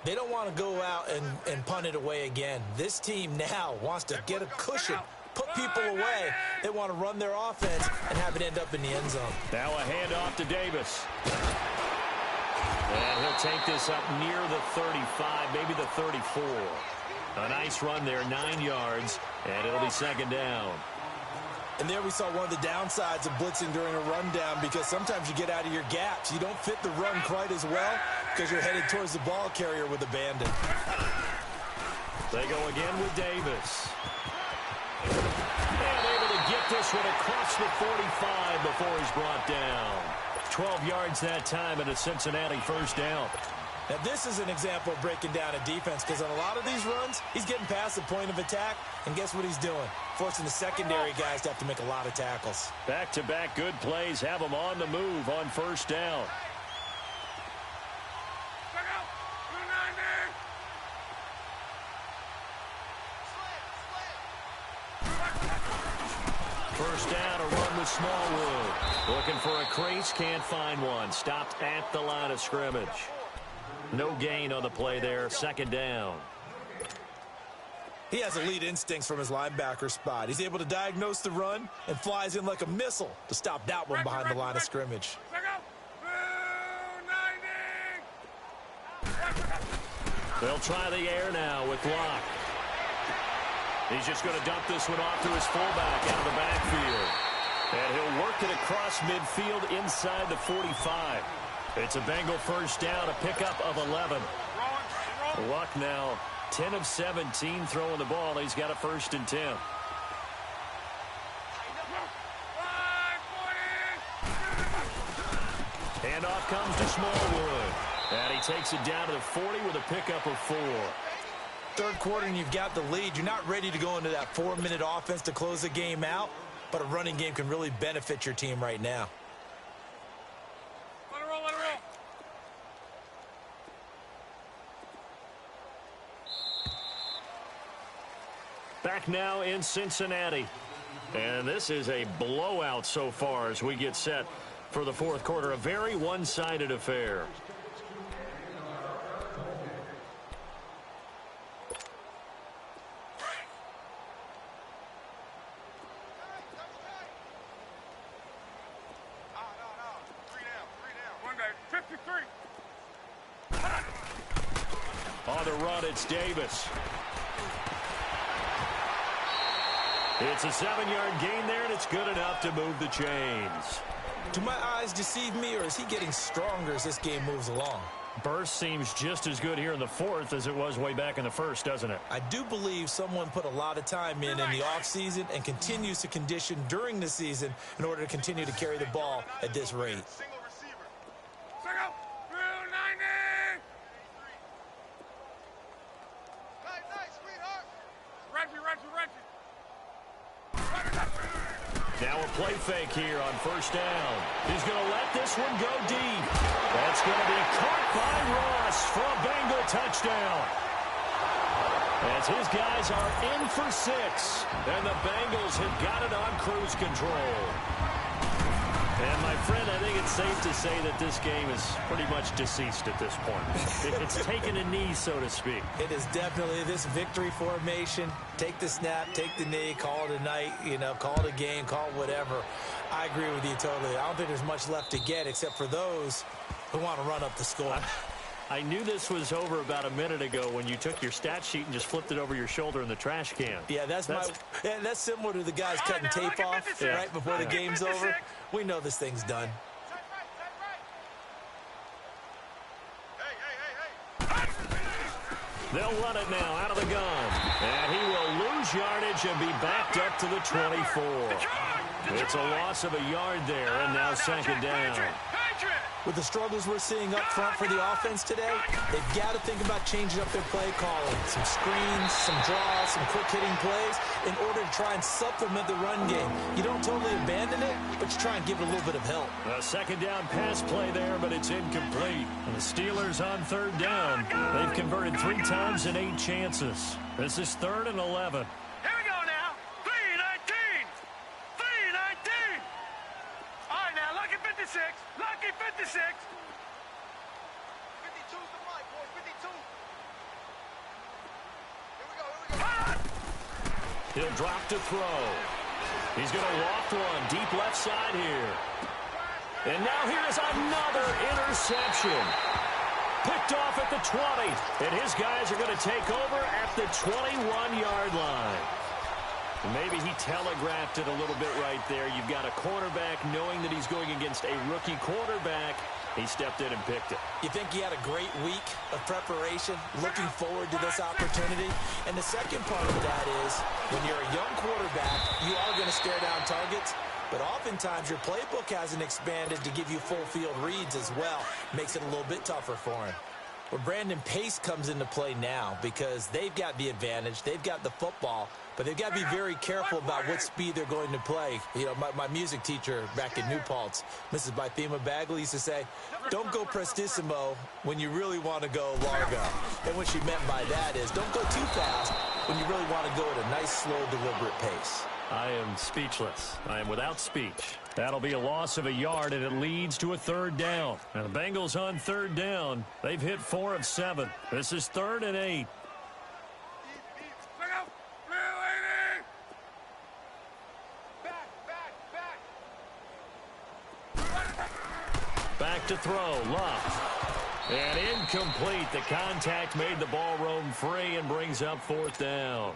They don't want to go out and punt it away again. This team now wants to get a cushion, put people away. They want to run their offense and have it end up in the end zone. Now a handoff to Davis. And he'll take this up near the 35, maybe the 34. A nice run there, 9 yards, and it'll be second down. And there we saw one of the downsides of blitzing during a rundown, because sometimes you get out of your gaps. You don't fit the run quite as well because you're headed towards the ball carrier with abandon. They go again with Davis. And able to get this one across the 45 before he's brought down. 12 yards that time and a Cincinnati first down. Now this is an example of breaking down a defense, because on a lot of these runs, he's getting past the point of attack, and guess what he's doing? Forcing the secondary guys to have to make a lot of tackles. Back-to-back good plays have them on the move on first down. First down, a run with Smallwood. Looking for a crease, can't find one. Stopped at the line of scrimmage. No gain on the play there, second down. He has elite instincts from his linebacker spot. He's able to diagnose the run and flies in like a missile to stop that one behind the line of scrimmage. They'll try the air now with Locke. He's just going to dump this one off to his fullback out of the backfield. And he'll work it across midfield inside the 45. It's a Bengal first down, a pickup of 11. Luck now 10 of 17 throwing the ball. He's got a 1st and 10. Handoff comes to Smallwood. And he takes it down to the 40 with a pickup of 4. Third quarter and you've got the lead. You're not ready to go into that 4-minute offense to close the game out, but a running game can really benefit your team right now. Let it roll, let it roll. Back now in Cincinnati. And this is a blowout so far as we get set for the fourth quarter. A very one-sided affair. On the run, it's Davis. It's a 7-yard gain there, and it's good enough to move the chains. Do my eyes deceive me, or is he getting stronger as this game moves along? Burst seems just as good here in the fourth as it was way back in the first, doesn't it? I do believe someone put a lot of time in the offseason and continues to condition during the season in order to continue to carry the ball at this rate. Now a play fake here on first down. He's going to let this one go deep. That's going to be caught by Ross for a Bengal touchdown. As his guys are in for 6. And the Bengals have got it on cruise control. And, my friend, I think it's safe to say that this game is pretty much deceased at this point. It's taken a knee, so to speak. It is definitely this victory formation. Take the snap, take the knee, call it a night, call it a game, call it whatever. I agree with you totally. I don't think there's much left to get except for those who want to run up the score. I knew this was over about a minute ago when you took your stat sheet and just flipped it over your shoulder in the trash can. Yeah, that's similar to the guys cutting tape off right before the game's over. We know this thing's done. They'll run it now out of the gun. And he will lose yardage and be backed up to the 24. It's a loss of a yard there, and now second down. With the struggles we're seeing up front for the offense today, they've got to think about changing up their play calling. Some screens, some draws, some quick-hitting plays in order to try and supplement the run game. You don't totally abandon it, but you try and give it a little bit of help. A second down pass play there, but it's incomplete. And the Steelers on third down. They've converted 3 times in 8 chances. This is 3rd and 11. Here we go now. 3-19. 3-19. All right, now, lucky 56. Lucky 56. 52's the mic, boys. 52. Here we go. He'll drop to throw. He's going to loft one deep left side here. And now here is another interception. Picked off at the 20. And his guys are going to take over at the 21-yard line. Maybe he telegraphed it a little bit right there. You've got a cornerback knowing that he's going against a rookie quarterback. He stepped in and picked it. You think he had a great week of preparation, looking forward to this opportunity? And the second part of that is, when you're a young quarterback, you are going to stare down targets, but oftentimes your playbook hasn't expanded to give you full field reads as well. Makes it a little bit tougher for him. Well, Brandon, pace comes into play now because they've got the advantage. They've got the football, but they've got to be very careful about what speed they're going to play. You know, my music teacher back in New Paltz, Mrs. Bythema Bagley, used to say, don't go prestissimo when you really want to go largo. And what she meant by that is don't go too fast when you really want to go at a nice, slow, deliberate pace. I am speechless. I am without speech. That'll be a loss of a yard, and it leads to a 3rd down. And the Bengals on 3rd down. They've hit 4 of 7. This is 3rd and 8. Back to throw. Love. And incomplete. The contact made the ball roam free and brings up 4th down.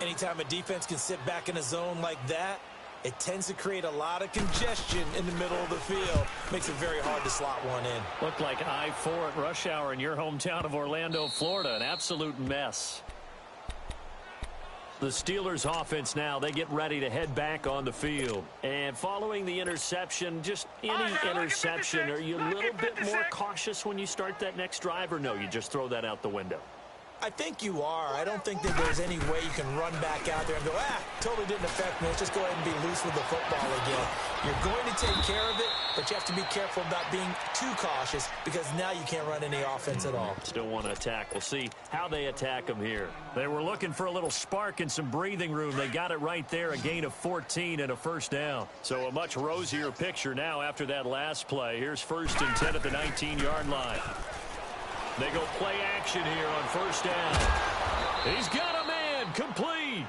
Anytime a defense can sit back in a zone like that, it tends to create a lot of congestion in the middle of the field. Makes it very hard to slot one in. Looked like I-4 at rush hour in your hometown of Orlando, Florida. An absolute mess. The Steelers offense now, they get ready to head back on the field. And following the interception, just any interception, are you a little bit more cautious when you start that next drive, or no, you just throw that out the window? I think you are. I don't think that there's any way you can run back out there and go, totally didn't affect me. Let's just go ahead and be loose with the football again. You're going to take care of it, but you have to be careful about being too cautious because now you can't run any offense at all. Still want to attack. We'll see how they attack them here. They were looking for a little spark and some breathing room. They got it right there, a gain of 14 and a 1st down. So a much rosier picture now after that last play. Here's 1st and 10 at the 19-yard line. They go play action here on 1st down. He's got a man, complete.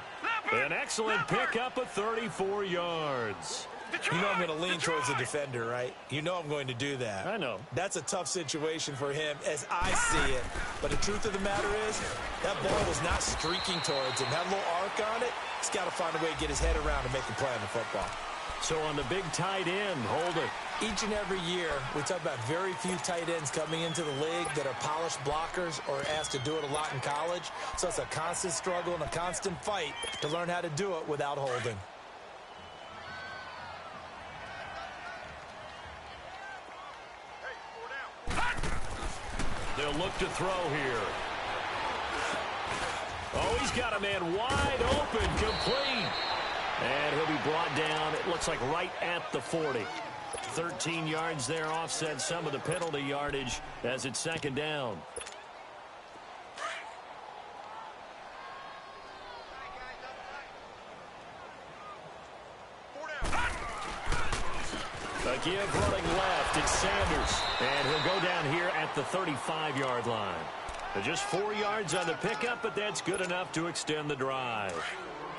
An excellent pickup of 34 yards. You know I'm going to lean towards the defender, right? You know I'm going to do that. I know. That's a tough situation for him as I see it. But the truth of the matter is, that ball was not streaking towards him. Had a little arc on it. He's got to find a way to get his head around and make a play on the football. So on the big tight end, hold it. Each and every year, we talk about very few tight ends coming into the league that are polished blockers or asked to do it a lot in college. So it's a constant struggle and a constant fight to learn how to do it without holding. They'll look to throw here. Oh, he's got a man wide open, complete. And he'll be brought down, it looks like right at the 40. 13 yards there, offset some of the penalty yardage as it's 2nd down. A give running left, it's Sanders. And he'll go down here at the 35-yard line. Just 4 yards on the pickup, but that's good enough to extend the drive.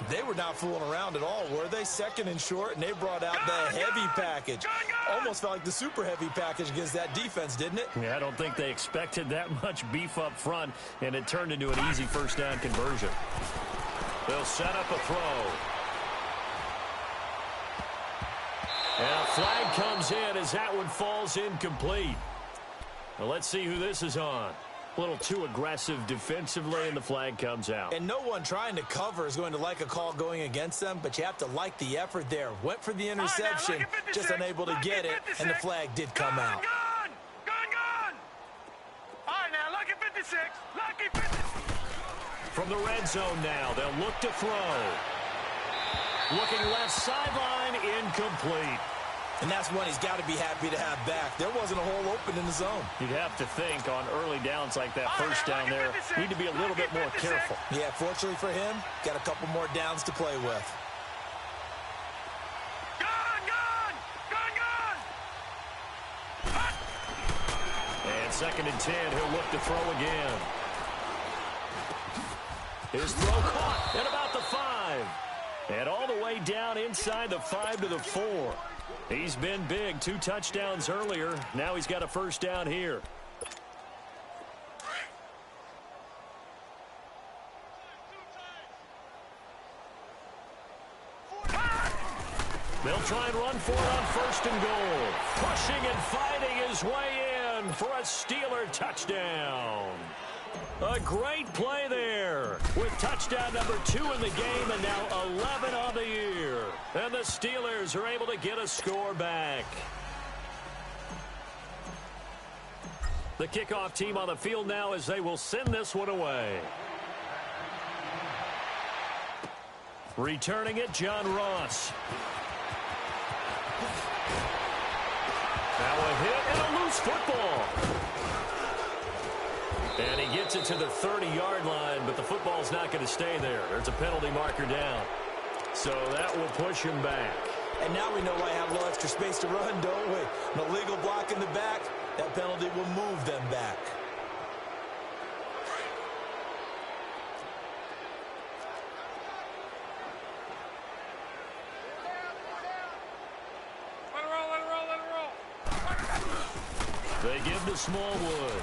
They were not fooling around at all, were they? 2nd and short, and they brought out the heavy package. Almost felt like the super heavy package against that defense, didn't it? Yeah, I don't think they expected that much beef up front, and it turned into an easy 1st down conversion. They'll set up a throw. And a flag comes in as that one falls incomplete. Well, let's see who this is on. A little too aggressive defensively, and the flag comes out. And no one trying to cover is going to like a call going against them, but you have to like the effort there. Went for the interception, just unable to get it, and the flag did come out. Gone! All right, now, lucky 56. Lucky 56. From the red zone now, they'll look to throw. Looking left sideline, incomplete. And that's one he's got to be happy to have back. There wasn't a hole open in the zone. You'd have to think on early downs like that first down there, need to be a little bit more careful. Yeah, fortunately for him, got a couple more downs to play with. And 2nd and 10, he'll look to throw again. His throw caught at about the 5. And all the way down inside the 5 to the 4. He's been big. 2 touchdowns earlier. Now he's got a first down here. They'll try and run for it on 1st and goal. Pushing and fighting his way in for a Steeler touchdown. A great play there with touchdown number 2 in the game and now 11 on the year. And the Steelers are able to get a score back. The kickoff team on the field now as they will send this one away. Returning it, John Ross. Now a hit and a loose football. And he gets it to the 30-yard line, but the football's not going to stay there. There's a penalty marker down. So that will push him back. And now we know why I have a little extra space to run, don't we? An illegal block in the back, that penalty will move them back. They give to Smallwood.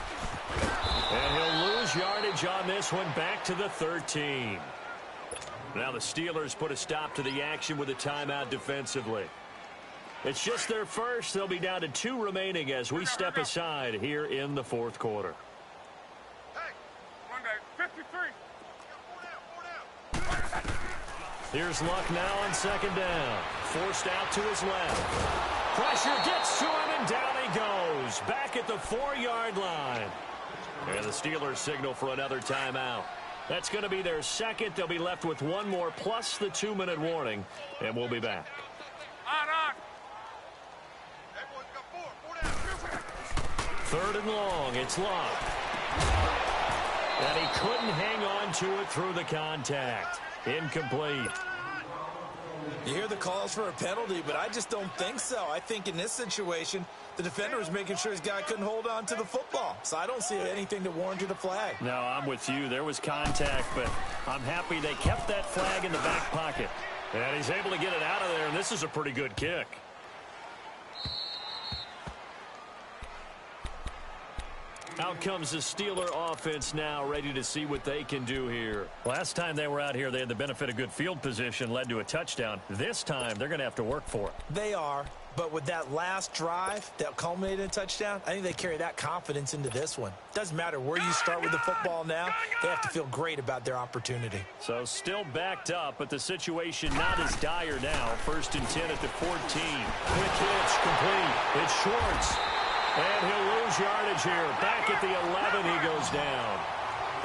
And he'll lose yardage on this one back to the 13. Now the Steelers put a stop to the action with a timeout defensively. It's just their first. They'll be down to 2 remaining as we step aside here in the 4th quarter. Hey, 53. Here's Luck now on 2nd down. Forced out to his left. Pressure gets to him, and down he goes. Back at the 4-yard line. And the Steelers signal for another timeout. That's going to be their second. They'll be left with 1 more plus the 2-minute warning, and we'll be back. On. 3rd and long. It's Luck. And he couldn't hang on to it through the contact. Incomplete. You hear the calls for a penalty, but I just don't think so. I think in this situation, the defender was making sure his guy couldn't hold on to the football. So I don't see anything that warranted a flag. No, I'm with you. There was contact, but I'm happy they kept that flag in the back pocket. And he's able to get it out of there, and this is a pretty good kick. Out comes the Steeler offense now, ready to see what they can do here. Last time they were out here, they had the benefit of good field position, led to a touchdown. This time, they're going to have to work for it. They are, but with that last drive that culminated in a touchdown, I think they carry that confidence into this one. Doesn't matter where you start with the football now, they have to feel great about their opportunity. So still backed up, but the situation not as dire now. 1st and 10 at the 14. Quick hitch, complete. It's Schwartz. And he'll lose yardage here. Back at the 11, he goes down.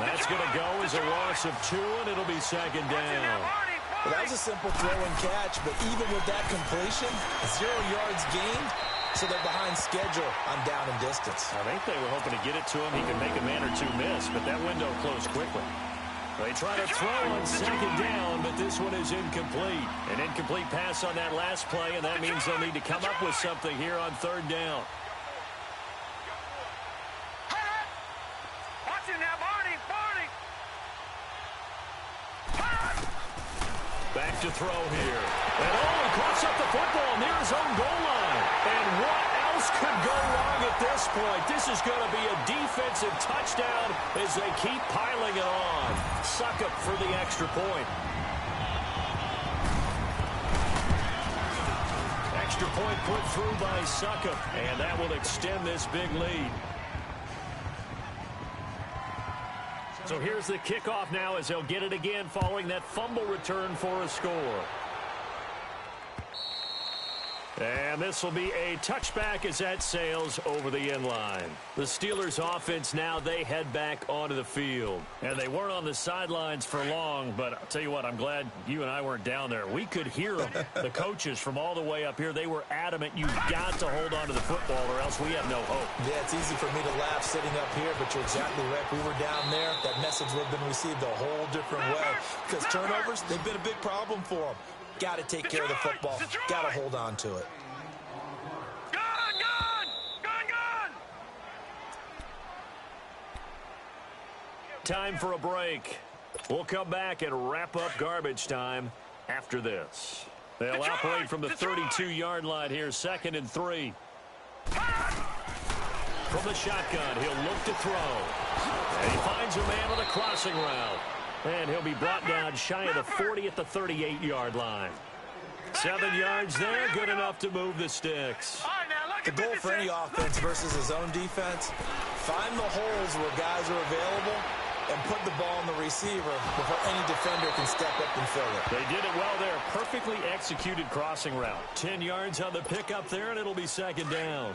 That's going to go as a loss of 2, and it'll be 2nd down. Well, that was a simple throw and catch, but even with that completion, 0 yards gained, so they're behind schedule on down and distance. I think they were hoping to get it to him. He could make a man or 2 miss, but that window closed quickly. They try to throw on 2nd down, but this one is incomplete. An incomplete pass on that last play, and that means they'll need to come up with something here on 3rd down. Back to throw here. And he coughs up the football near his own goal line. And what else could go wrong at this point? This is going to be a defensive touchdown as they keep piling it on. Suckup for the extra point. Extra point put through by Suckup. And that will extend this big lead. So here's the kickoff now as they'll get it again following that fumble return for a score. And this will be a touchback as that sails over the end line. The Steelers offense now, they head back onto the field. And they weren't on the sidelines for long, but I'll tell you what, I'm glad you and I weren't down there. We could hear them. The coaches from all the way up here, they were adamant, you've got to hold on to the football or else we have no hope. Yeah, it's easy for me to laugh sitting up here, but you're exactly right. If we were down there, that message would have been received a whole different way. Because turnovers, they've been a big problem for them. Got to take care of the football. Got to hold on to it. Time for a break. We'll come back and wrap up garbage time after this. They'll operate from the 32-yard line here, 2nd and 3. From the shotgun, he'll look to throw. And he finds a man on a crossing route. And he'll be brought down shy of the 40 at the 38-yard line. 7 yards there, good enough to move the sticks. The goal for any offense versus his own defense, find the holes where guys are available and put the ball on the receiver before any defender can step up and fill it. They did it well there. Perfectly executed crossing route. 10 yards on the pickup there, and it'll be 2nd down.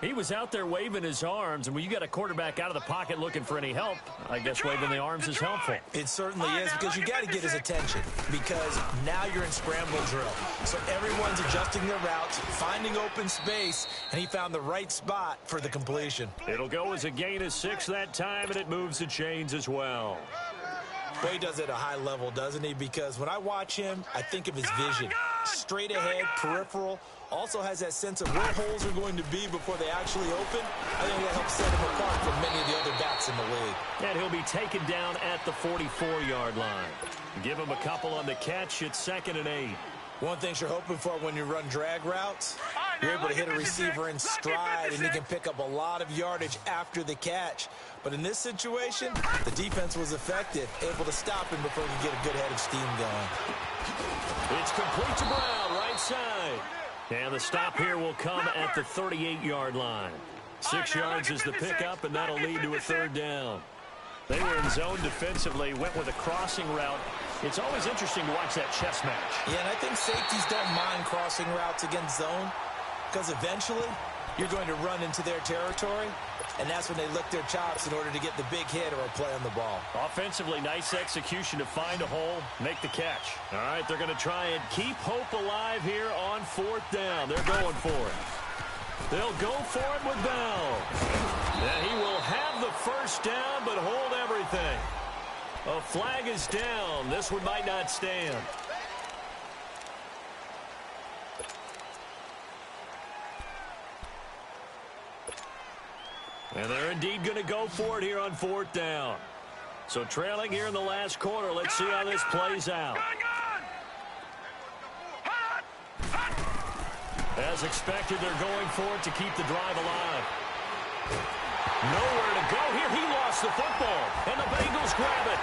He was out there waving his arms, and when you got a quarterback out of the pocket looking for any help, I guess waving the arms is helpful. It certainly is, because you got to get his attention, because now you're in scramble drill. So everyone's adjusting their routes, finding open space, and he found the right spot for the completion. It'll go as a gain of 6 that time, and it moves the chains as well. Well, he does it at a high level, doesn't he? Because when I watch him, I think of his vision. Straight ahead, peripheral, also has that sense of where holes are going to be before they actually open. I think that helps set him apart from many of the other backs in the league. And he'll be taken down at the 44-yard line. Give him a couple on the catch. It's 2nd and 8. One thing you're hoping for when you run drag routes, you're able to hit a receiver in stride, and he can pick up a lot of yardage after the catch. But in this situation, the defense was effective, able to stop him before he could get a good head of steam going. It's complete to Brown, right side. And the stop here will come at the 38-yard line. 6 yards is the pickup, and that'll lead to a 3rd down. They were in zone defensively, went with a crossing route. It's always interesting to watch that chess match. Yeah, and I think safeties don't mind crossing routes against zone, because eventually you're going to run into their territory, and that's when they lick their chops in order to get the big hit or a play on the ball. Offensively, nice execution to find a hole, make the catch. All right, they're going to try and keep hope alive here on 4th down. They're going for it. They'll go for it with Bell. And he will have the 1st down, but hold everything. A flag is down. This one might not stand. And they're indeed going to go for it here on 4th down. So trailing here in the last quarter. Let's see how this plays out. As expected, they're going for it to keep the drive alive. Nowhere to go here. He lost the football, and the Bengals grab it.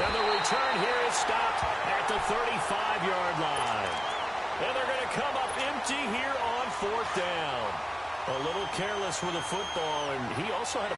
And the return here is stopped at the 35-yard line. And they're going to come up empty here on 4th down. A little careless with the football, and he also had a